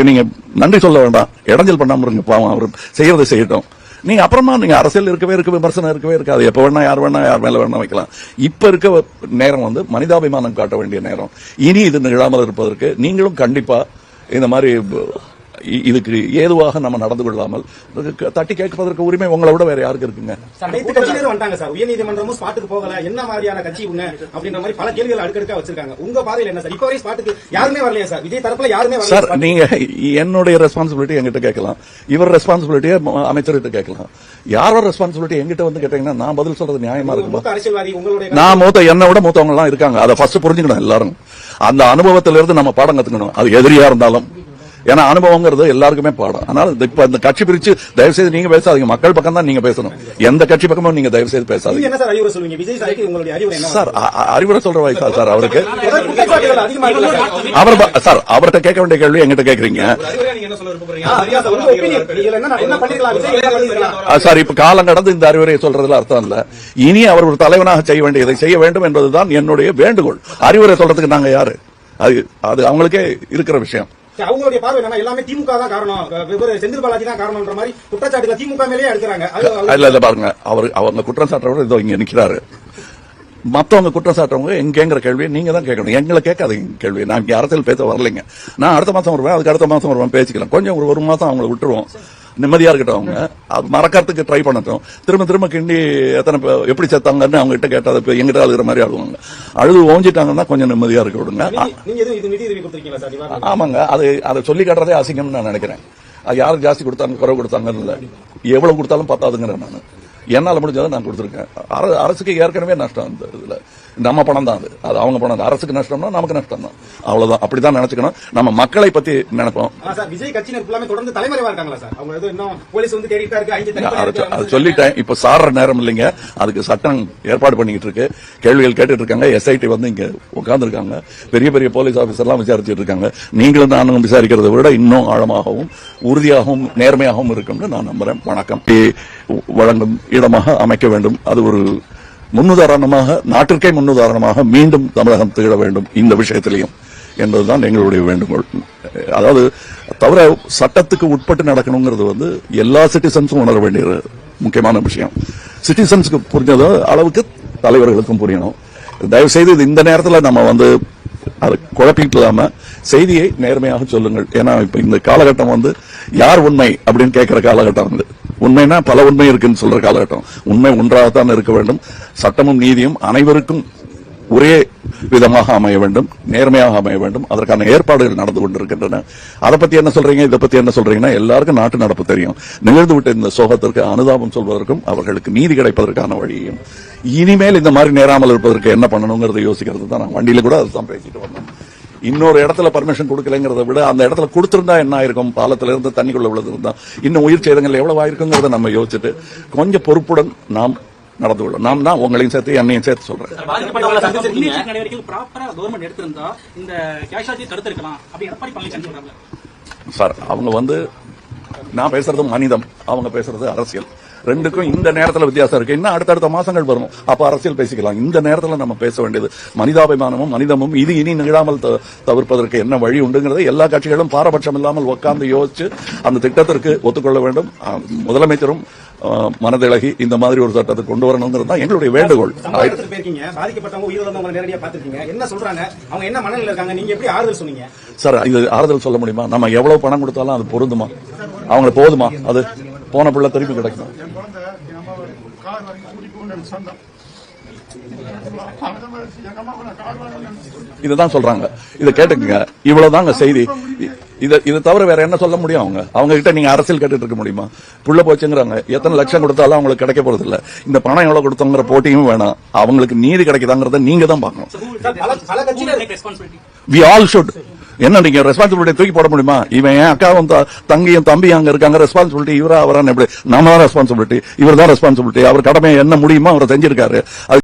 நீங்க நன்றி சொல்ல வேண்டாம், இடைஞ்சல் பண்ணாம இருங்க, பாவம் அவர் செய்யறதை செய்யட்டும். நீங்க அப்புறமா நீங்க அரசியல் இருக்க விமர்சனம் இருக்கவே இருக்காது. எப்ப வேணா யார் மேல வேணா வைக்கலாம். இப்ப இருக்க நேரம் மனிதாபிமானம் காட்ட வேண்டிய நேரம். இனி இது நிகழாமல் இருப்பதற்கு நீங்களும் கண்டிப்பா இந்த மாதிரி இதுக்கு ஏதுவாக நம்ம நடந்து கொள்ளாமல் தட்டி கேட்பதற்கு உரிமை உங்களை விட வேற யாருக்கு இருக்குங்க? உயர்நீதிமன்றமும் ஸ்பாட்டுக்கு போகல, என்ன மாதிரியான கட்சி அப்படின்ற மாதிரி பல கேள்விகள் அடுக்கடுக்கா வச்சிருக்காங்க. உங்க பார்வையில் என்ன சார்? இப்ப வரை ஸ்பாட்டுக்கு யாருமே வரலையா சார்? விஜய் தரப்புல யாருமே வரல சார். நீங்க என்னுடைய ரெஸ்பான்சிபிலிட்டி எங்கிட்ட கேட்கலாம், இவர் ரெஸ்பான்சிபிலிட்டியை அமைச்சர்கிட்ட கேட்கலாம். யாரோட ரெஸ்பான்சிபிலிட்டி எங்கிட்ட வந்து கேட்டீங்கன்னா நான் பதில் சொல்றது நியாயமா இருக்கும். அரசியல்வாதி உங்களுடைய நான் என்னை விட மூத்தவங்க எல்லாம் இருக்காங்க. அதை ஃபர்ஸ்ட் புரிஞ்சுக்கணும் எல்லாரும். அந்த அனுபவத்திலிருந்து நம்ம பாடம் கத்துக்கணும். அது எதிரியா இருந்தாலும், ஏன்னா அனுபவங்கிறது எல்லாருக்குமே பாடம். அதனால இப்ப இந்த கட்சி பிரிச்சு தயவு செய்து நீங்க பேசாதீங்க. மக்கள் பக்கம் தான் நீங்க பேசணும். எந்த கட்சி பக்கமும் நீங்க தயவு செய்து பேசாதீங்க சார். அறிவுரை சொல்ற வயசா சார் அவருக்கு? அவர் சார் அவர்கிட்ட கேட்க வேண்டிய கேள்வி எங்கிட்ட கேட்கறீங்க சார். இப்ப காலம் கடந்து இந்த அறிவுரையை சொல்றதுல அர்த்தம் இல்ல. இனி அவர் ஒரு தலைவனாக செய்ய வேண்டியதை செய்ய வேண்டும் என்பதுதான் என்னுடைய வேண்டுகோள். அறிவுரை சொல்றதுக்கு நாங்க யாரு? அது அவங்களுக்கே இருக்கிற விஷயம். அவங்களுடைய பார்வை என்ன? எல்லாமே திமுக தான் காரணம், செந்தில் பாலாஜி தான் காரணம்ன்ற மாதிரி குற்றச்சாட்டுல திமுக மேலேயே எடுக்கிறாங்க. இல்ல பாருங்க, அவங்க குற்றம் சாட்டுறவர் இதோ இங்க நிக்கிறாரு. மத்தவங்க குற்றம் சாட்டுறவங்க எங்கேங்கிற கேள்வியை நீங்க தான் கேட்கணும், எங்களை கேட்காதீங்க கேள்வி. நான் இங்க அரசியல் பேச வரலைங்க. நான் அடுத்த மாசம் வருவேன், அதுக்கு அடுத்த மாசம் வருவேன், பேசிக்கலாம். கொஞ்சம் ஒரு மாசம் அவங்களை விட்டுருவோம், நிம்மதியா இருக்கட்டும். அவங்க அது மறக்கிறதுக்கு ட்ரை பண்ணட்டும். திரும்ப கிண்டி எத்தனை எப்படி சேர்த்தாங்கன்னு அவங்க கிட்ட கேட்டா எங்கிட்ட அழுகிற மாதிரி அழுவாங்க. அழுது ஓஞ்சிட்டாங்கன்னா கொஞ்சம் நிம்மதியா இருக்க விடுங்க. ஆமாங்க, அதை சொல்லி காட்டுறதே அசிங்கம்னு நான் நினைக்கிறேன். அது யாருக்கு ஜாஸ்தி கொடுத்தாங்க குறைவு கொடுத்தாங்கன்னு இல்லை, எவ்வளவு கொடுத்தாலும் பத்தாதுங்கிறேன். நான் என்னால முடிஞ்சதை நான் கொடுத்துருக்கேன். அரசுக்கு ஏற்கனவே நஷ்டம். இந்த இதுல நம்ம பணம் தான், அது அவங்க பணம். அரசுக்கு நஷ்டம்னா நமக்கு நஷ்டம் தான், அவ்வளவுதான். அப்படிதான் நினைச்சுக்கணும். நம்ம மக்களை பத்தி நினைப்போம். விஜய் கட்சியினர் தொடர்ந்து தலைமறைவா இருக்காங்களா சார்? அவங்க இன்னும் போலீஸ் வந்து தேடிட்டா இருக்கு. அது சொல்லிட்டேன். இப்ப சார நேரம் இல்லைங்க, அதுக்கு சட்டம் ஏற்பாடு பண்ணிக்கிட்டு இருக்கு. கேள்விகள் கேட்டுட்டு இருக்காங்க. எஸ்ஐடி வந்து இங்க உட்கார்ந்து இருக்காங்க. பெரிய போலீஸ் ஆபீசர் எல்லாம் விசாரிச்சுட்டு இருக்காங்க. நீங்களும் நானும் விசாரிக்கிறத விட இன்னும் ஆழமாகவும் உறுதியாகவும் நேர்மையாகவும் இருக்கும்னு நான் நம்புறேன். வணக்கம். வழங்கும் இடமாக அமைக்க வேண்டும். அது ஒரு முன்னுதாரணமாக, நாட்டிற்கே முன்னுதாரணமாக மீண்டும் தமிழகம் திகழ வேண்டும் இந்த விஷயத்திலையும் என்பதுதான் எங்களுடைய வேண்டுகோள். அதாவது தவிர சட்டத்துக்கு உட்பட்டு நடக்கணுங்கிறது வந்து எல்லா சிட்டிசன்ஸும் உணர வேண்டிய முக்கியமான விஷயம். சிட்டிசன்ஸுக்கு புரிஞ்சதோ அளவுக்கு தலைவர்களுக்கும் புரியணும். தயவு செய்து இந்த நேரத்தில் நம்ம வந்து அது குழப்பிட்டு இல்லாம செய்தியை நேர்மையாக சொல்லுங்கள். ஏன்னா இப்ப இந்த காலகட்டம் வந்து யார் உண்மை அப்படின்னு கேட்கிற காலகட்டம் வந்து, உண்மைனா பல உண்மை இருக்குன்னு சொல்ற காலகட்டம். உண்மை ஒன்றாகத்தான் இருக்க வேண்டும். சட்டமும் நீதியும் அனைவருக்கும் ஒரே விதமாக அமைய வேண்டும், நேர்மையாக அமைய வேண்டும். அதற்கான ஏற்பாடுகள் நடந்து கொண்டிருக்கின்றன. அதை பத்தி என்ன சொல்றீங்க, இதை பத்தி என்ன சொல்றீங்கன்னா எல்லாருக்கும் நாட்டு நடப்பு தெரியும். நிகழ்ந்துவிட்ட இந்த சோகத்திற்கு அனுதாபம் சொல்வதற்கும் அவர்களுக்கு நீதி கிடைப்பதற்கான வழியையும் இனிமேல் இந்த மாதிரி நேராமல் இருப்பதற்கு என்ன பண்ணணுங்கிறத யோசிக்கிறது தான். நான் வண்டியில கூட அதுதான் பேசிட்டு வந்தோம். இன்னொரு இடத்துல பர்மிஷன் கொடுக்கலங்கிறத விட அந்த இடத்துல கொடுத்திருந்தா என்ன ஆயிருக்கும், பாலத்துல இருந்து தண்ணிக்குள்ள விழுந்து இருந்தா இன்னும் உயிர் சேதங்கள் எவ்வளவு ஆயிருக்குங்கிறத நம்ம யோசிச்சுட்டு கொஞ்சம் பொறுப்புடன் நாம் நடந்து கொள்ளும். நாம் தான் உங்களையும் சேர்த்து என்னையும் சேர்த்து சொல்றேன். சார் அவங்க வந்து நான் பேசுறது மனிதம், அவங்க பேசுறது அரசியல். ரெண்டுக்கும் இந்த நேரத்தில் வித்தியாசம் இருக்கு. இன்னும் அடுத்தடுத்த மாசங்கள் வரும், அப்ப அரசியல் பேசிக்கலாம். இந்த நேரத்தில் நம்ம பேச வேண்டியது மனிதாபிமானமும் மனிதமும். இது இனி நிகழாமல் தவிர்ப்பதற்கு என்ன வழி உண்டுங்கிறது எல்லா கட்சிகளும் பாரபட்சம் இல்லாமல் உட்கார்ந்து யோசிச்சு அந்த திட்டத்திற்கு ஒத்துக்கொள்ள வேண்டும். முதலமைச்சரும் மனதிலகி இந்த மாதிரி ஒரு சட்டத்தை கொண்டு வரணுங்கிறது தான் எங்களுடைய வேண்டுகோள். சார் இது ஆறுதல் சொல்ல முடியுமா? நம்ம எவ்வளவு பணம் கொடுத்தாலும் அது பொருந்துமா? அவங்களுக்கு போதுமா? அது போன பிள்ளை திருப்பி கிடைக்கும். இதுதான் சொல்றாங்க. இதை கேட்டுக்கங்க. இவ்வளவுதாங்க செய்தி. இதை தவிர வேற என்ன சொல்ல முடியும்? அவங்க கிட்ட நீங்க அரசியல் கேட்டுட்டு இருக்க முடியுமா? புள்ள போச்சுங்கிறாங்க. எத்தனை லட்சம் கொடுத்தாலும் அவங்களுக்கு கிடைக்க போறது இல்ல. இந்த பணம் எவ்வளவு கொடுத்தோங்கிற போட்டியும் வேணாம். அவங்களுக்கு நீதி கிடைக்குதாங்கிறத நீங்க தான் பார்க்கணும். We all should. என்ன நீங்க ரெஸ்பான்சிபிலிட்டி தூக்கி போட முடியுமா? இவன் என் அக்காவும் தங்கியும் தம்பி அங்க இருக்காங்க, ரெஸ்பான்சிபிலிட்டி இவரா அவரான்னு எப்படி? நம்ம தான் ரெஸ்பான்சிபிலிட்டி, இவர் தான் ரெஸ்பான்சிபிலிட்டி. அவர் கடமை என்ன முடியுமோ அவரை செஞ்சிருக்காரு.